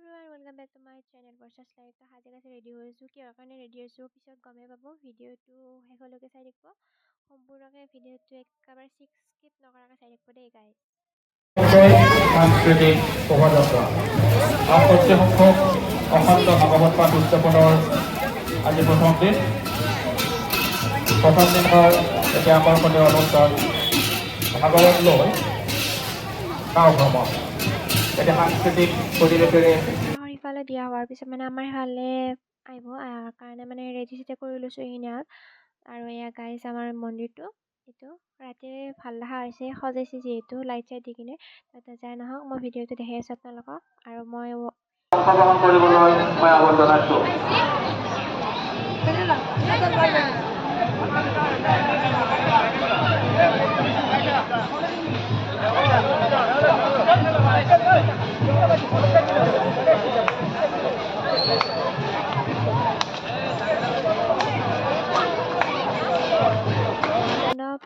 everyone, welcome back to my channel Versus Life. তো হাজিৰ আছে ৰেডি হৈছোঁ কিহৰ কাৰণে ৰেডি হৈছোঁ পিছত গমেই পাব ভিডিঅ'টো শেষলৈকে চাই থাকিব সম্পূৰ্ণকৈ ভিডিঅ'টো একেবাৰে স্কিপ নকৰাকৈ চাই থাকিব দেই গাইজ সাংস্কৃতিক শোভাযাত্ৰা আপত্তি সংখ্যক অখণ্ড ভাগৱত পাঠ উদযাপনৰ আজি প্ৰথম দিনৰ এটি আকৰ্ষণীয় অনুষ্ঠান ভাগৱত লৈ গাঁও ভ্ৰমণ এটি সাংস্কৃতিক পৰিৱেশেৰে সিফালে দিয়া হোৱাৰ পিছত মানে আমাৰ সিফালে আহিব কাৰণে মানে ৰেডি চেডি কৰি লৈছোঁ এইখিনিত আৰু এয়া গাইজ আমাৰ মন্দিৰটো এইটো ৰাতিৰে ভাল দেখা হৈছে সজাইছে যিহেতু লাইট চাইট দি কিনে তাতে যাই নহওক মই ভিডিঅ'টো দেখাই আছোঁ আপোনালোকক আৰু মই অংশগ্ৰহণ কৰিবলৈ মই আহ্বান জনাইছোঁ।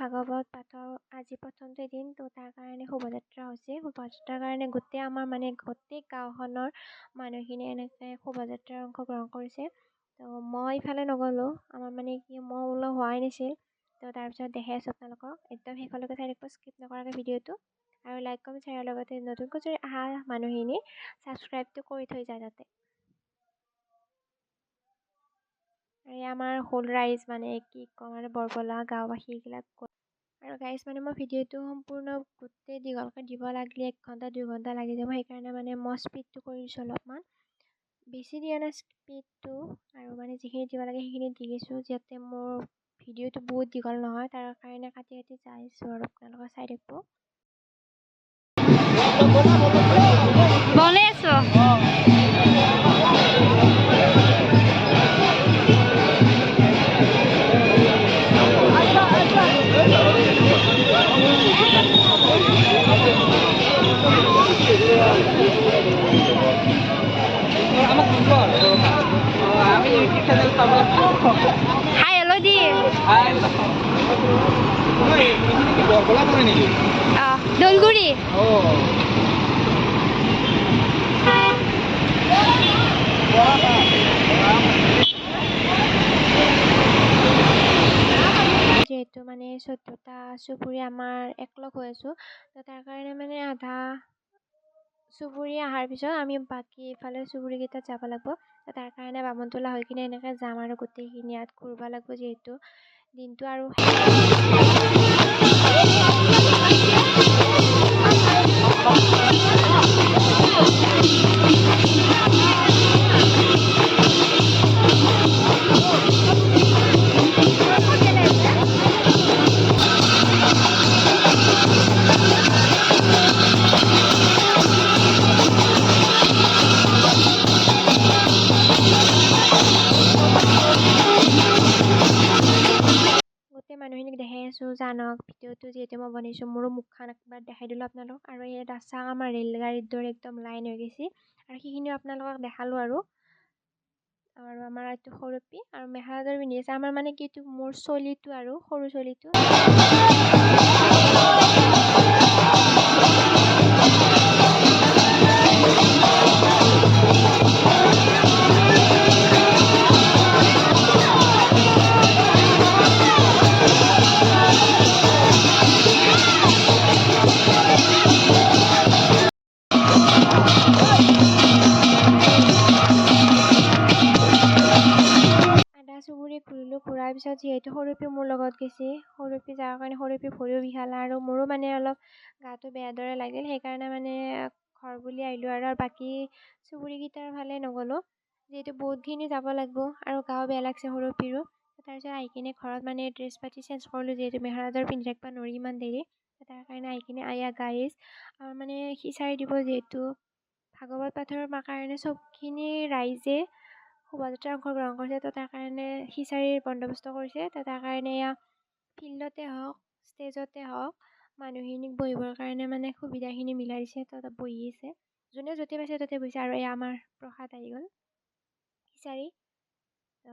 ভাগৱত পাঠৰ আজি প্ৰথমটো দিন তো তাৰ কাৰণে শোভাযাত্ৰা হৈছে শোভাযাত্ৰাৰ কাৰণে গোটেই আমাৰ মানে গোটেই গাঁওখনৰ মানুহখিনি এনেকৈ শোভাযাত্ৰাৰ অংশগ্ৰহণ কৰিছে তো মই ইফালে নগ'লোঁ আমাৰ মানে কি মই ওলোৱা হোৱাই নাছিল তো তাৰপিছত দেখাই আছোঁ আপোনালোকক একদম শেষলৈকে চাই থাকিব স্কিপ নকৰাকৈ ভিডিঅ'টো আৰু লাইক কমেণ্ট শ্বেয়াৰৰ লগতে নতুনকৈ যদি অহা মানুহখিনি ছাবস্ক্ৰাইবটো কৰি থৈ যায় যাতে আৰু আমাৰ হোল ৰাইজ মানে কি ক'ম আৰু বৰবলা গাঁওবাসী এইবিলাক আৰু গাইজ মানে মই ভিডিঅ'টো সম্পূৰ্ণ গোটেই দীঘলকৈ দিব লাগিলে 1 ঘণ্টা 2 ঘণ্টা লাগি যাব সেইকাৰণে মানে মই স্পীডটো কৰি দিছোঁ অলপমান বেছি দিয়া নাই স্পীডটো আৰু মানে যিখিনি দিব লাগে সেইখিনি দি গৈছোঁ যাতে মোৰ ভিডিঅ'টো বহুত দীঘল নহয় তাৰ কাৰণে কাটি কাটি যাই আছোঁ আৰু আপোনালোকে চাই থাকিব বনাই আছোঁ হাই হেল্ল' দি দৌলগুৰি যিহেতু মানে 14টা চুবুৰী আমাৰ একলগ হৈ আছোঁ তো তাৰ কাৰণে মানে আধা চুবুৰী অহাৰ পিছত আমি বাকী ইফালে চুবুৰীকেইটাত যাব লাগিব তাৰ কাৰণে বামুণতলা হৈ কিনে এনেকৈ যাম আৰু গোটেইখিনি ইয়াত ঘূৰিব লাগিব যিহেতু দিনটো আৰু গোটেই মানুহখিনিক দেখাই আছোঁ জানক ভিডিঅ'টো যিহেতু মই বনাইছোঁ মোৰো মুখখন একবাৰ দেখাই দিলোঁ আপোনালোকক আৰু এই ৰাস্তা আমাৰ ৰেলগাড়ীৰ দৰে একদম লাইন হৈ গৈছে আৰু সেইখিনিও আপোনালোকক দেখালোঁ আৰু আমাৰ এইটো সৰুপি আৰু মেখেলা চাদৰ পিন্ধি আছে আমাৰ মানে কি এইটো মোৰ চলিটো আৰু সৰু চলিটো চুবুৰী ঘূৰিলোঁ ঘূৰাৰ পিছত যিহেতু সৰুপি মোৰ লগত গৈছে সৰুপি যাৰ কাৰণে সৰুপি ভৰিও বিষালে আৰু মোৰো মানে অলপ গাটো বেয়া দৰে লাগিল সেইকাৰণে মানে ঘৰ বুলি আহিলোঁ আৰু বাকী চুবুৰীকেইটাৰ ফালে নগ'লোঁ যিহেতু বহুতখিনি যাব লাগিব আৰু গাও বেয়া লাগছে সৰুপিৰো তাৰপিছত আহি কিনে ঘৰত মানে ড্ৰেছ পাতি চেঞ্জ কৰিলোঁ যিহেতু মেখেলা চাদৰ পিন্ধি থাকিব নোৱাৰি ইমান দেৰি তাৰ কাৰণে আহি কিনে আয়া গাইজ আৰু মানে খিচাৰি দিব যিহেতু ভাগৱত পাঠৰ কাৰণে চবখিনি ৰাইজে শোভাযাত্ৰাত অংশগ্ৰহণ কৰিছে তো তাৰ কাৰণে খিচাৰিৰ বন্দবস্ত কৰিছে তো তাৰ কাৰণে এয়া ফিল্ডতে হওক ষ্টেজতে হওক মানুহখিনিক বহিবৰ কাৰণে মানে সুবিধাখিনি মিলাই দিছে তো তাত বহি আছে যোনে য'তে পাইছে ত'তে বহিছে আৰু এয়া আমাৰ প্ৰসাদ আহি গ'ল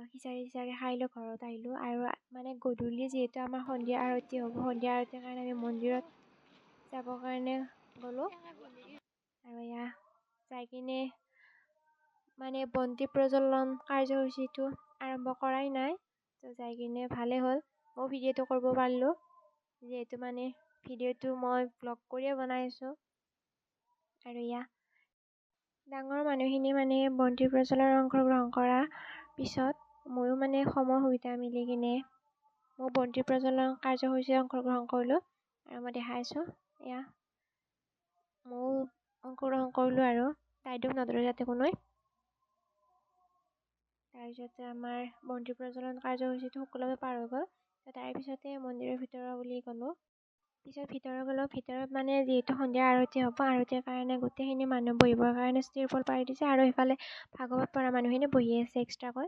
খিচাৰি চিচাৰি খাই লৈ ঘৰত আহিলোঁ আৰু মানে গধূলি যিহেতু আমাৰ সন্ধিয়া আৰতি হ'ব সন্ধিয়া আৰতিৰ কাৰণে আমি মন্দিৰত যাবৰ কাৰণে গ'লোঁ আৰু এয়া যাই কিনে মানে বন্তি প্ৰজ্বলন কাৰ্যসূচীটো আৰম্ভ কৰাই নাই। তো যাই কিনে ভালেই হ'ল, মই ভিডিঅ'টো কৰিব পাৰিলোঁ। যিহেতু মানে ভিডিঅ'টো মই ব্লগ কৰিয়ে বনাই আছোঁ। আৰু ডাঙৰ মানুহখিনি মানে বন্তি প্ৰজ্বলনত অংশগ্ৰহণ কৰাৰ পিছত ময়ো মানে সময় সুবিধা মিলি কিনে মই বন্তি প্ৰজ্বলন কাৰ্যসূচীত অংশগ্ৰহণ কৰিলোঁ। আৰু মই দেখাই আছোঁ, ময়ো অংশগ্ৰহণ কৰিলোঁ আৰু তাইডোক নধৰে যাতে কোনোৱে। তাৰপিছতে আমাৰ বন্তি প্ৰজ্বলন কাৰ্যসূচীটো সকলোৱে পাৰ হৈ গ'ল। তাৰপিছতে মন্দিৰৰ ভিতৰৰ বুলি গ'লোঁ। পিছত ভিতৰত গ'লোঁ। ভিতৰত মানে যিহেতু সন্ধিয়া আৰতি হ'ব, আৰতিৰ কাৰণে গোটেইখিনি মানুহ বহিবৰ কাৰণে ষ্টিৰপল পাৰি দিছে আৰু সেইফালে ভাগৱত পঢ়া মানুহখিনি বহি আছে এক্সট্ৰাকৈ।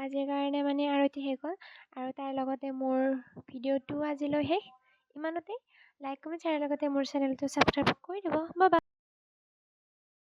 আজিৰ কাৰণে মানে আৰতি শেষ হ'ল আৰু তাৰ লগতে মোৰ ভিডিঅ'টো আজিলৈ শেষ। ইমানতে। লাইক কমেণ্ট শ্বেয়াৰৰ লগতে মোৰ চেনেলটো ছাবস্ক্ৰাইব কৰি দিব। Bye bye.